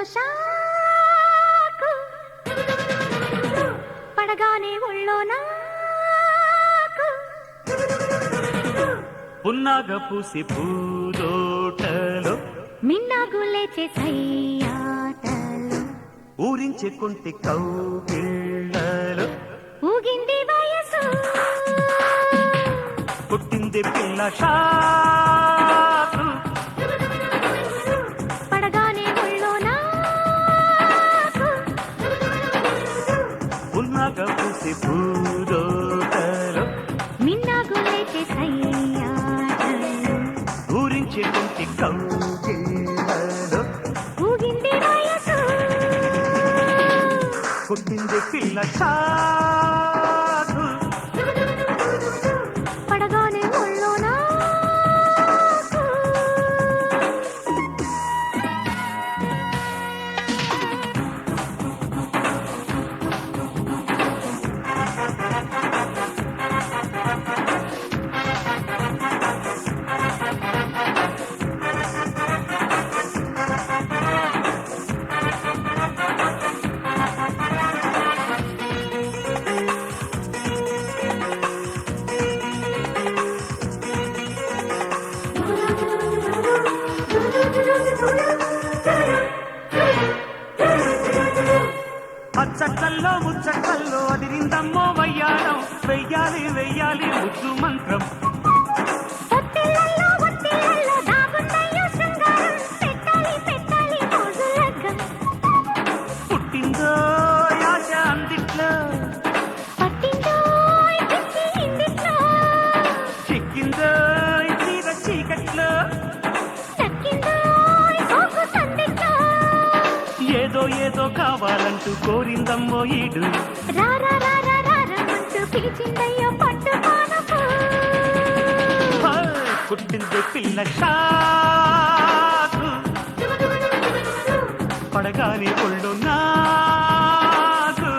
షాకు పడగానే ఒళ్ళో నాకు పున్నాగ పూసి పూదోటలో మిన్నాగు లేచే సయ్యాటలు ఊరించే కొంటి కౌగిళ్ళలో ఊగింది వయసు పుట్టింది పిల్ల షాకు పడగానే ఒళ్ళో నాకు పున్నాగ పూసి పూదోటలో మిన్నాగు లేచే సయ్యాటలు ఊరించే కొంటి కౌగిళ్ళలో ఊగింది వయసు పుట్టింది పిల్ల షాకు పడగానే ఒళ్ళో నాకు అచ్చట్లల్లో ముచ్చట్లల్లో అదిరిందమ్మో వయ్యారం వెయ్యాలి వెయ్యాలి ముద్దు మంత్రం ఒత్తిళ్ళల్లో ఒత్తిళ్ళల్లో దాగుందయ్యో శృంగారం పెట్టాలి పెట్టాలి మోజు లగ్గం పుట్టిందో యాచ అందిట్లో పట్టిందో పిచ్చి ఇందిట్లో చిక్కిందో తీర చీకట్లో దక్కిందో సోకు సందిట్లో ఏదో ఏదో కావాలంటూ కోరిందమ్మో ఈడు రారా రారా రారమంటూ పిలిచిందయ్యో పట్టు పానపు హా, పుట్టింది పిల్ల షాకు పడగానే ఒళ్ళు నాకు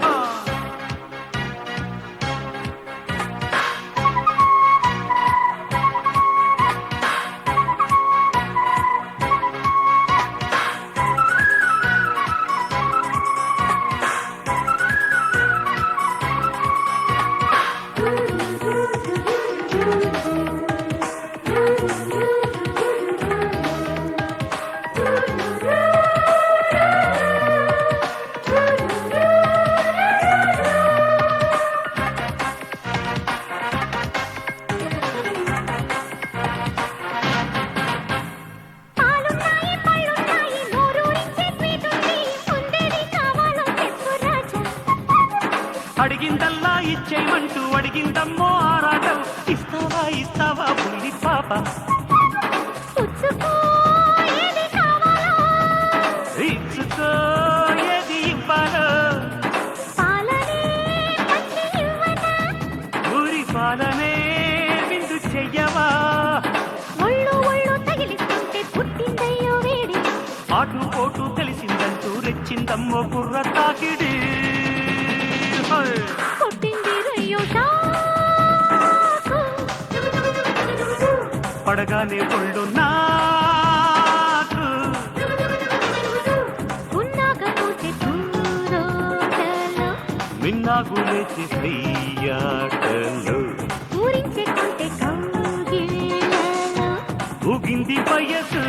హా. పాలున్నాయి పళ్ళున్నాయి నోరూరించే స్వీట్ ఉంది ఉండేది కావాలో చెప్పు రాజా అడిగిందల్లా ఇచ్చేయమంటూ అడిగిందమ్మో ఆరాటం ఇస్తావా ఇస్తావా బుల్లి పాప పుచ్చుకో ఏది కావాలో ఇచ్చుకో ఏది ఇవ్వాలో పాలనే పచ్చి ఇవ్వనా ఊరి పాలనే విందు చెయ్యవా ఒళ్ళు ఒళ్ళు తగిలిస్తుంటే పుట్టిందయ్యో వేడి ఆటు పోటు తెలిసిందంటూ రెచ్చిందమ్మో కుర్ర తాకిడి హోయ్. పుట్టింది రయ్యో షాకు పడగానే ఒళ్ళు నాకు ఉన్నాక పూసే పూరోటలో మిన్నాగు లేచి చెయ్యాటలు ఊరించే కొంటే కౌగిళ్ళలో ఊగింది వయసు